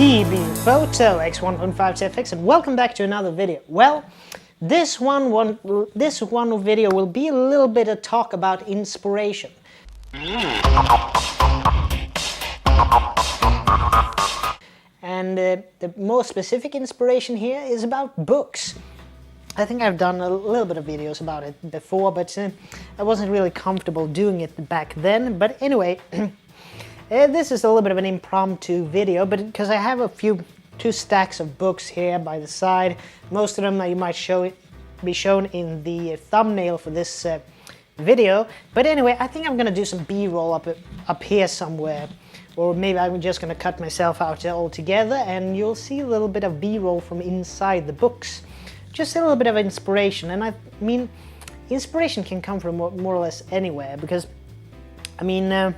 T.B.Photo X1.5 TFX, and welcome back to another video. Well, this one video will be a little bit of talk about inspiration. And the more specific inspiration here is about books. I think I've done a little bit of videos about it before, but I wasn't really comfortable doing it back then. But anyway, this is a little bit of an impromptu video, but because I have two stacks of books here by the side. Most of them you might be shown in the thumbnail for this video. But anyway, I think I'm gonna do some B-roll up here somewhere, or maybe I'm just gonna cut myself out altogether, and you'll see a little bit of B-roll from inside the books. Just a little bit of inspiration, and I mean, inspiration can come from more or less anywhere, because I mean,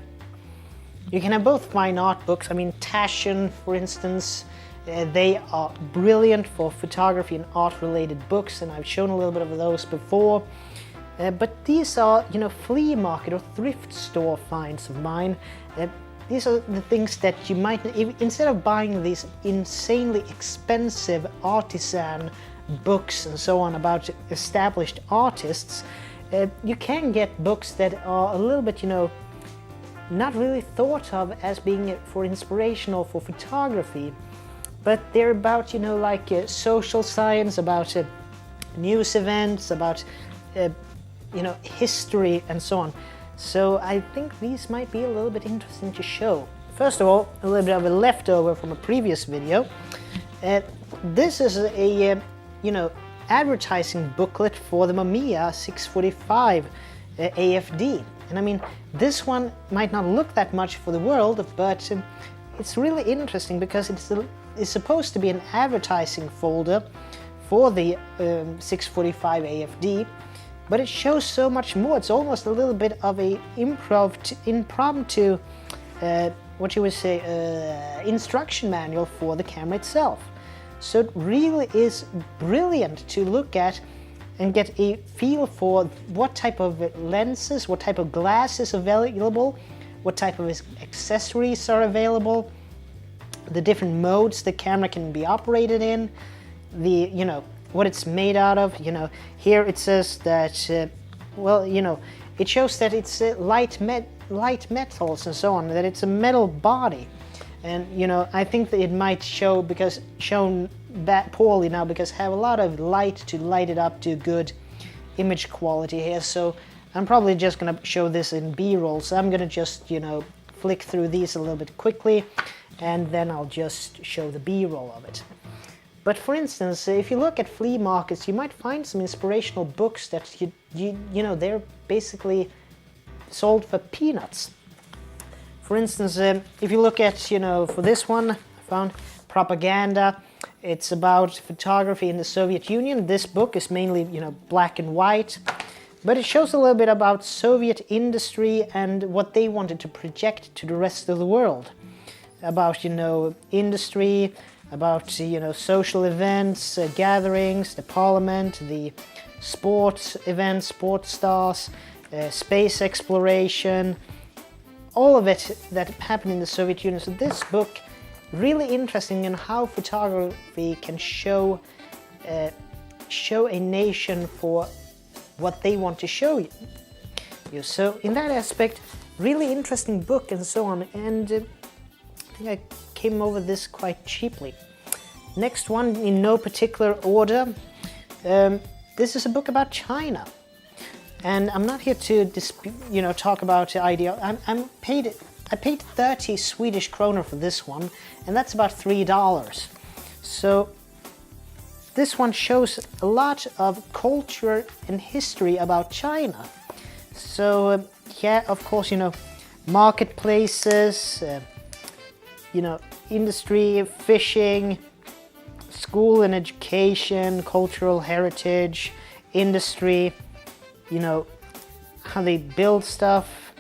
you can have both fine art books. I mean, Taschen, for instance, they are brilliant for photography and art-related books, and I've shown a little bit of those before. But these are, you know, flea market or thrift store finds of mine. These are the things that you might, instead of buying these insanely expensive artisan books and so on about established artists, you can get books that are a little bit, you know, not really thought of as being for inspirational for photography, but they're about, you know, like social science, about news events, about you know, history and so on. So I think these might be a little bit interesting to show. First of all, a little bit of a leftover from a previous video. This is a you know, advertising booklet for the Mamiya 645 AFD. And I mean, this one might not look that much for the world, but it's really interesting because it's supposed to be an advertising folder for the 645 AFD, but it shows so much more. It's almost a little bit of a impromptu, what you would say, instruction manual for the camera itself. So it really is brilliant to look at and get a feel for what type of lenses, what type of glass is available, what type of accessories are available, the different modes the camera can be operated in, the, you know, what it's made out of. You know, here it says that, well, you know, it shows that it's light metals and so on, that it's a metal body. And, you know, I think that it might shown that poorly now because I have a lot of light to light it up to good image quality here. So I'm probably just gonna show this in B-roll. So I'm gonna just, you know, flick through these a little bit quickly, and then I'll just show the B-roll of it. But for instance, if you look at flea markets, you might find some inspirational books that you know, they're basically sold for peanuts. For instance, if you look at, you know, for this one, I found Propaganda. It's about photography in the Soviet Union. This book is mainly, you know, black and white, but it shows a little bit about Soviet industry and what they wanted to project to the rest of the world. About, you know, industry, about, you know, social events, gatherings, the parliament, the sports events, sports stars, space exploration, all of it that happened in the Soviet Union. So this book, really interesting in how photography can show a nation for what they want to show you. So in that aspect, really interesting book and so on. And I think I came over this quite cheaply. Next one, in no particular order, this is a book about China. And I'm not here to you know, talk about the idea. I paid 30 Swedish kronor for this one, and that's about $3. So this one shows a lot of culture and history about China. So yeah, of course, you know, marketplaces, you know, industry, fishing, school and education, cultural heritage, industry, you know, how they build stuff,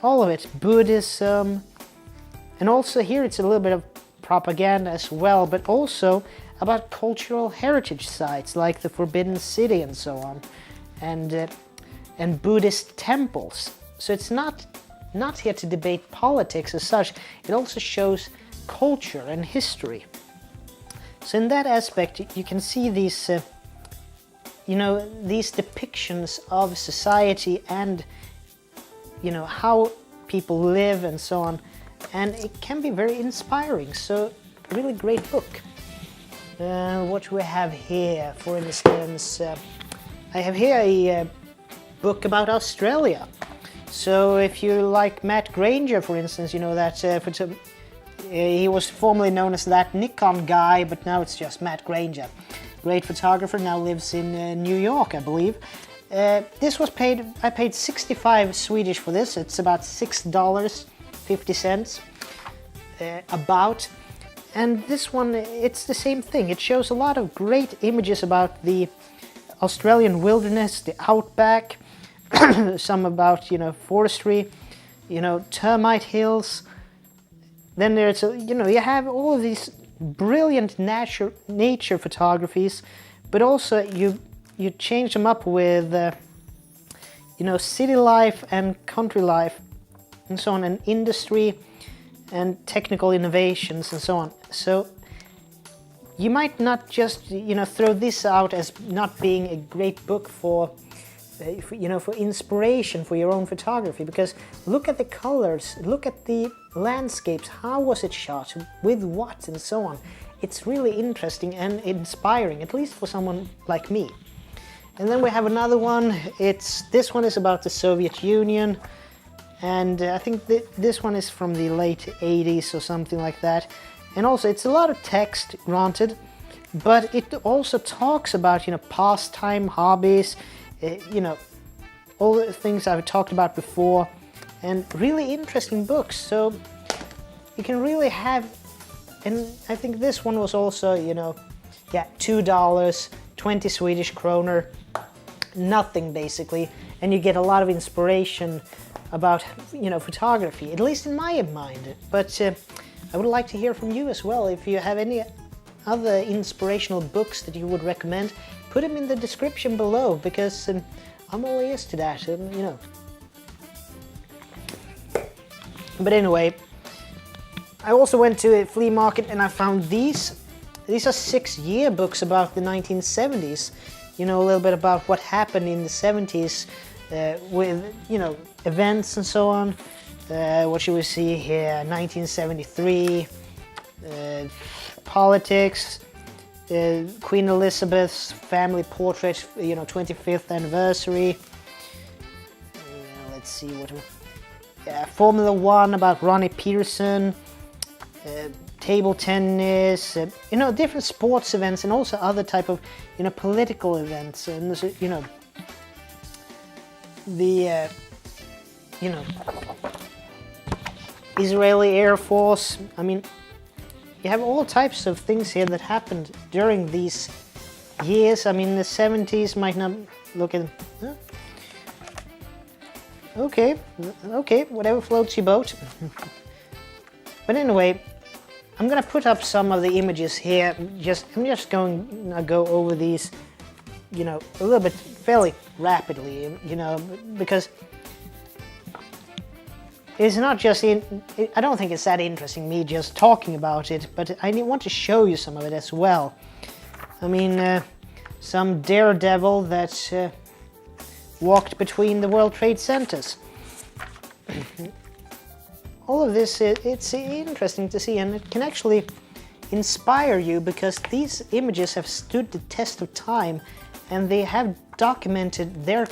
all of it, Buddhism, and also here it's a little bit of propaganda as well, but also about cultural heritage sites like the Forbidden City and so on, and Buddhist temples. So it's not here to debate politics as such. It also shows culture and history. So in that aspect, you can see these, these depictions of society and, how people live and so on. And it can be very inspiring. So, really great book. What do we have here? For instance, I have here a book about Australia. So if you like Matt Granger, for instance, you know that he was formerly known as that Nikon guy, but now it's just Matt Granger. Great photographer, now lives in New York, I believe. This was I paid 65 Swedish for this. It's about $6.50 about. And this one, it's the same thing. It shows a lot of great images about the Australian wilderness, the outback, some about, forestry, termite hills. Then there's, you have all of these brilliant nature photographies, but also you change them up with, city life and country life and so on, and industry and technical innovations and so on. So you might not just, throw this out as not being a great book for inspiration for your own photography, because look at the colors, look at the landscapes, how was it shot, with what, and so on. It's really interesting and inspiring, at least for someone like me. And then we have another one. This one is about the Soviet Union, and I think this one is from the late 80s or something like that. And also it's a lot of text, granted, but it also talks about, pastime, hobbies, all the things I've talked about before, and really interesting books. So you can really have, and I think this one was also, $2, 20 Swedish kroner, nothing basically, and you get a lot of inspiration about, photography, at least in my mind. But I would like to hear from you as well. If you have any other inspirational books that you would recommend, put them in the description below, because I'm all ears to that, But anyway, I also went to a flea market and I found these. These are 6 yearbooks about the 1970s. A little bit about what happened in the 70s with, events and so on. What should we see here? 1973, politics, Queen Elizabeth's family portrait, 25th anniversary. Let's see what. Formula One about Ronnie Pearson, table tennis, different sports events, and also other type of, political events, and the, Israeli Air Force. I mean, you have all types of things here that happened during these years. I mean, the 70s might not look at. Huh? Okay, whatever floats your boat. But anyway, I'm gonna put up some of the images here. I'm just going to go over these, a little bit fairly rapidly, because it's not just I don't think it's that interesting me just talking about it, but I want to show you some of it as well. I mean, some daredevil that walked between the World Trade Centers. All of this, it's interesting to see, and it can actually inspire you, because these images have stood the test of time, and they have documented their,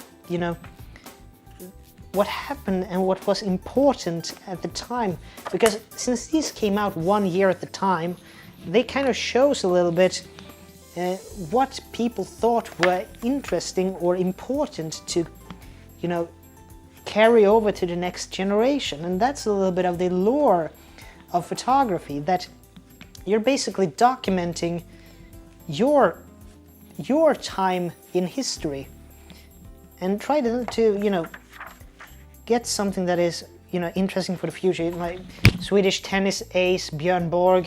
what happened and what was important at the time. Because since these came out 1 year at the time, they kind of shows a little bit what people thought were interesting or important to, carry over to the next generation. And that's a little bit of the lore of photography, that you're basically documenting your time in history, and try to get something that is, interesting for the future. My Swedish tennis ace Björn Borg,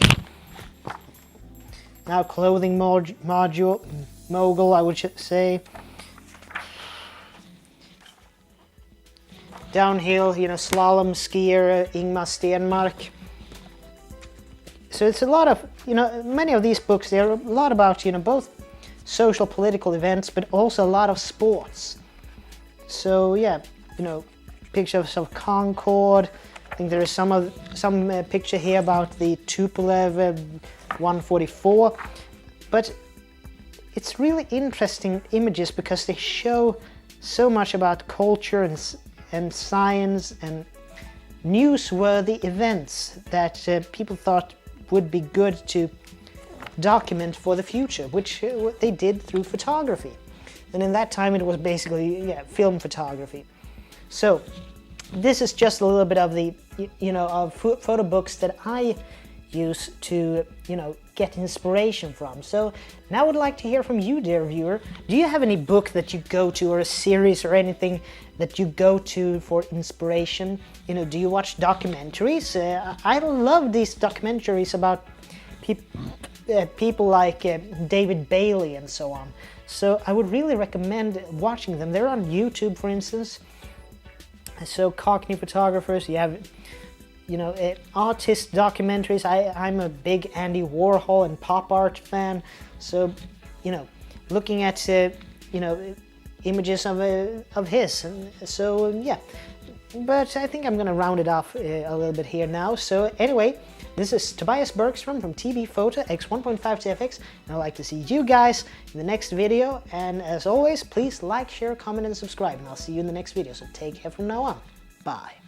now clothing mogul, I would say. Downhill, slalom skier Ingmar Stenmark. So it's a lot of, many of these books, they're a lot about, both social, political events, but also a lot of sports. So yeah, pictures of Concord. I think there is some picture here about the Tupolev 144. But it's really interesting images because they show so much about culture and science and newsworthy events that people thought would be good to document for the future, which they did through photography. And in that time it was basically film photography. So this is just a little bit of the of photo books that I use to get inspiration from. So now I would like to hear from you, dear viewer. Do you have any book that you go to, or a series or anything that you go to for inspiration? Do you watch documentaries? I love these documentaries about people like David Bailey and so on. So I would really recommend watching them. They're on YouTube, for instance. So Cockney photographers, you have artist documentaries. I'm a big Andy Warhol and pop art fan. So looking at images of his. And so yeah, but I think I'm gonna round it off a little bit here now. So anyway, this is Tobias Bergstrom from T.B.Photo X1.5 TFX, and I'd like to see you guys in the next video. And as always, please like, share, comment, and subscribe, and I'll see you in the next video. So take care from now on. Bye.